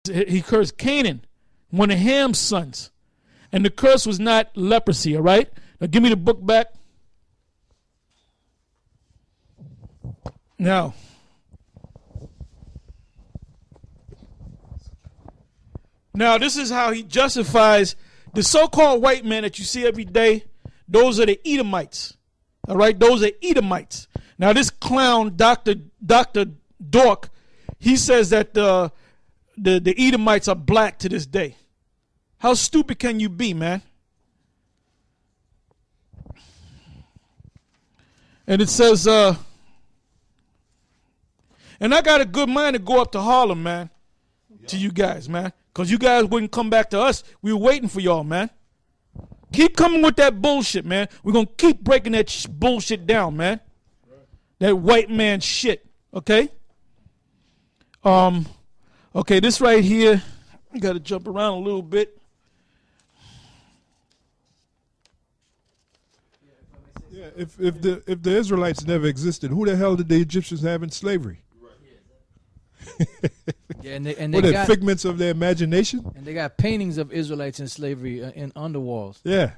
he cursed Canaan, one of Ham's sons. And the curse was not leprosy, all right? Now give me the book back. Now, this is how he justifies the so-called white man that you see every day. Those are the Edomites, all right? Those are Edomites. Now, this clown, Dr. Dork, he says that the Edomites are black to this day. How stupid can you be, man? And it says, and I got a good mind to go up to Harlem, man, to you guys, man. Because you guys wouldn't come back to us. We were waiting for y'all, man. Keep coming with that bullshit, man. We're going to keep breaking that bullshit down, man. That white man shit, okay? Okay, this right here, you got to jump around a little bit. Yeah, if the Israelites never existed, who the hell did the Egyptians have in slavery? Yeah, and they What, got figments of their imagination? And they got paintings of Israelites in slavery on the walls. Yeah.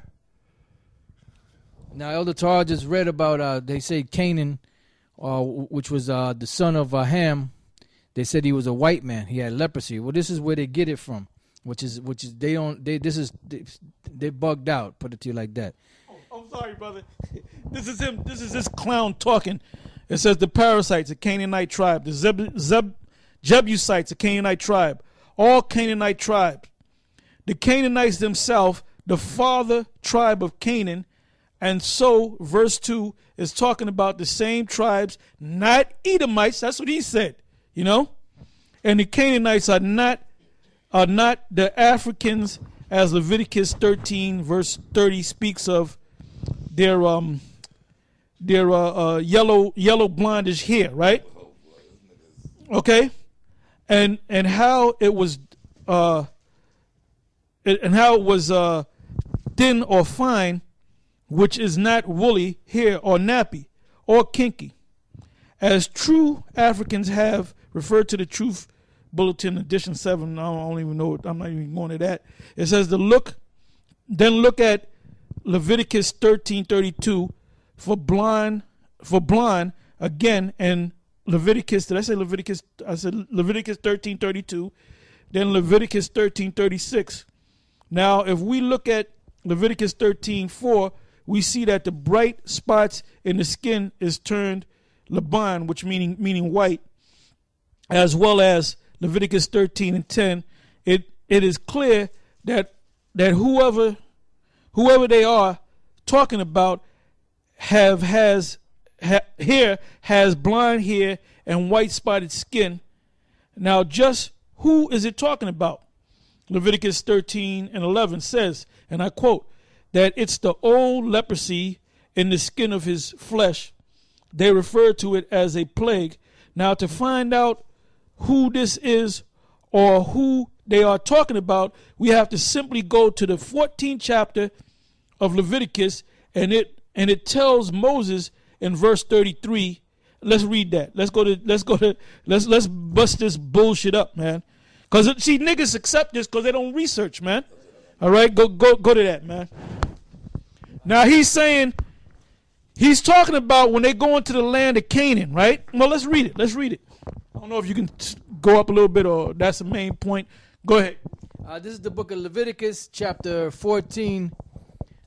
Now, Elder Tar just read about, they say Canaan, which was the son of Ham. They said he was a white man. He had leprosy. Well, this is where they get it from, which is they bugged out. Put it to you like that. Oh, I'm sorry, brother. This is him. This is this clown talking. It says the parasites, a Canaanite tribe, the Jebusites, a Canaanite tribe, all Canaanite tribes. The Canaanites themselves, the father tribe of Canaan. And so, verse 2 is talking about the same tribes, not Edomites. That's what he said, you know. And the Canaanites are not the Africans, as Leviticus 13 verse 30 speaks of. Their yellow blondish hair, right? Okay, and how it was thin or fine, which is not woolly hair or nappy or kinky, as true Africans have referred to the Truth Bulletin Edition 7. I don't even know. I'm not even going to that. It says look at Leviticus 13:32 for blonde again, and Leviticus. Did I say Leviticus? I said Leviticus 13:32. Then Leviticus 13:36. Now, if we look at Leviticus 13:4, we see that the bright spots in the skin is turned Laban, which meaning white, as well as Leviticus 13:10. It is clear that whoever they are talking about has blonde hair and white spotted skin. Now, just who is it talking about? Leviticus 13:11 says, and I quote, that it's the old leprosy in the skin of his flesh. They refer to it as a plague. Now, to find out who this is or who they are talking about, we have to simply go to the 14th chapter of Leviticus, and it tells Moses in verse 33. Let's read that. Let's bust this bullshit up, man. Cause see, niggas accept this because they don't research, man. All right, go to that, man. Now he's talking about when they go into the land of Canaan, right? Well, let's read it. I don't know if you can go up a little bit, or that's the main point. Go ahead. This is the book of Leviticus, chapter 14.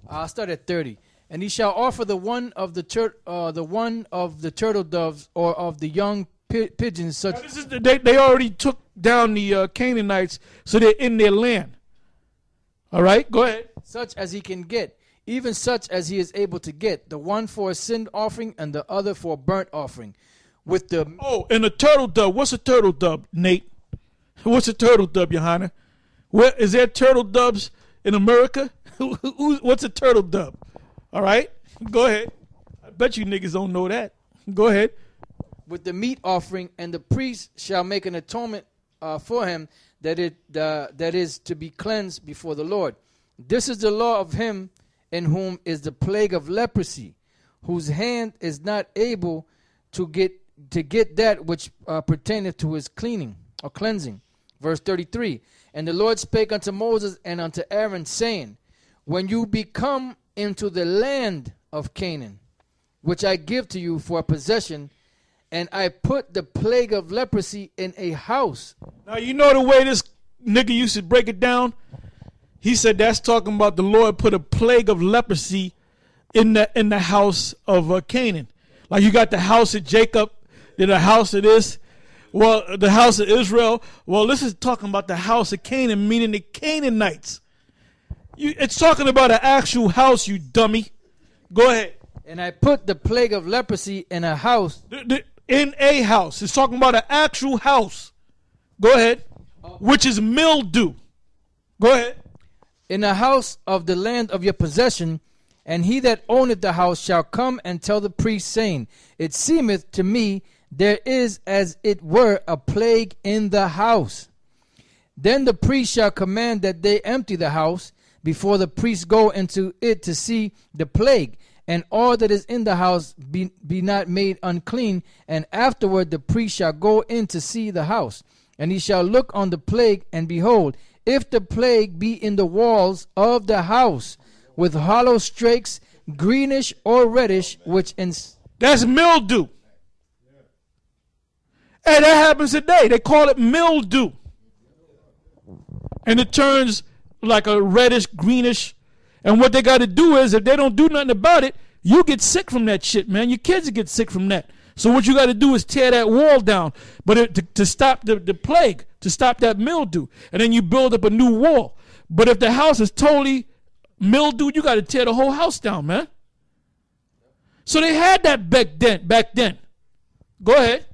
I'll start at 30. And he shall offer the one of the turtle doves or of the young pigeons. Such they already took down the Canaanites, so they're in their land. All right, go ahead. Such as he can get, even such as he is able to get, the one for a sin offering and the other for a burnt offering. And a turtle dove. What's a turtle dove, Nate? What's a turtle dove, Johanna? Is there turtle doves in America? What's a turtle dove? All right, go ahead. I bet you niggas don't know that. Go ahead. With the meat offering, and the priest shall make an atonement for him, that is to be cleansed before the Lord. This is the law of him in whom is the plague of leprosy, whose hand is not able to get that which pertaineth to his cleaning or cleansing. Verse 33, and the Lord spake unto Moses and unto Aaron, saying, when you be come into the land of Canaan, which I give to you for a possession, and I put the plague of leprosy in a house. Now, you know the way this nigga used to break it down? He said that's talking about the Lord put a plague of leprosy in the house of Canaan. Like you got the house of Jacob, then the house of this, well, the house of Israel. Well, this is talking about the house of Canaan, meaning the Canaanites. It's talking about an actual house, you dummy. Go ahead. And I put the plague of leprosy in a house. In a house. It's talking about an actual house. Go ahead. Which is mildew. Go ahead. In a house of the land of your possession, and he that owneth the house shall come and tell the priest, saying, it seemeth to me there is as it were a plague in the house. Then the priest shall command that they empty the house before the priest go into it to see the plague, and all that is in the house be not made unclean. And afterward the priest shall go in to see the house, and he shall look on the plague, and behold, if the plague be in the walls of the house, with hollow strakes, greenish or reddish, that's mildew. Hey, that happens today. They call it mildew. And it turns like a reddish, greenish. And what they got to do is, if they don't do nothing about it, you get sick from that shit, man. Your kids get sick from that. So what you got to do is tear that wall down, but to stop the plague, to stop that mildew. And then you build up a new wall. But if the house is totally mildew, you got to tear the whole house down, man. So they had that back then. Go ahead.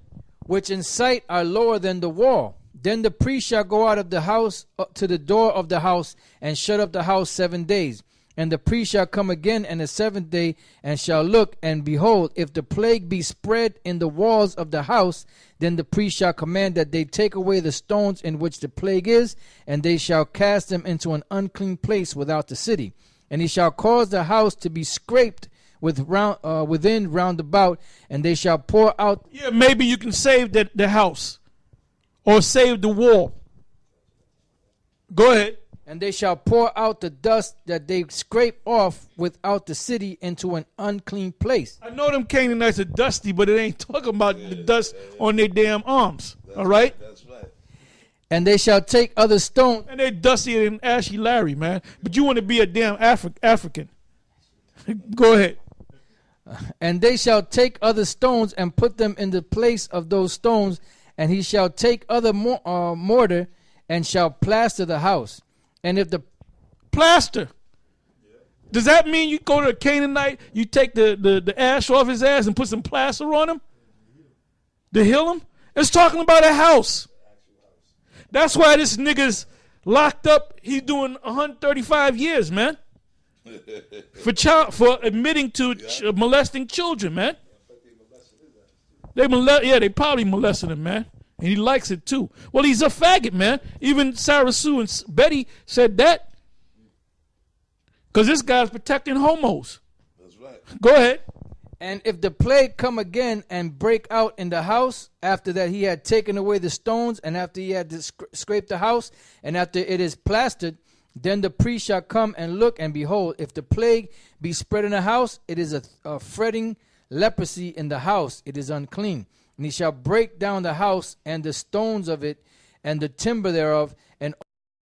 Which in sight are lower than the wall. Then the priest shall go out of the house to the door of the house, and shut up the house 7 days. And the priest shall come again in the seventh day, and shall look, and behold, if the plague be spread in the walls of the house, then the priest shall command that they take away the stones in which the plague is, and they shall cast them into an unclean place without the city. And he shall cause the house to be scraped within round about, and they shall pour out. Yeah, maybe you can save the house, or save the wall. Go ahead. And they shall pour out the dust that they scrape off without the city into an unclean place. I know them Canaanites are dusty, but it ain't talking about the dust on their damn arms. All right? That's right. And they shall take other stones. And they're dustier than Ashy Larry, man. But you want to be a damn African. Go ahead. And they shall take other stones and put them in the place of those stones. And he shall take other mortar and shall plaster the house. And if the plaster, does that mean you go to a Canaanite, you take the ash off his ass and put some plaster on him to heal him? It's talking about a house. That's why this nigga's locked up. He's doing 135 years, man, for admitting to molesting children, man. They probably molested him, man. And he likes it too. Well, he's a faggot, man. Even Sarah Sue and Betty said that. Because this guy's protecting homos. That's right. Go ahead. And if the plague come again and break out in the house, after that he had taken away the stones, and after he had scraped the house, and after it is plastered, then the priest shall come and look, and behold, if the plague be spread in the house, it is a fretting leprosy in the house, it is unclean. And he shall break down the house and the stones of it and the timber thereof, and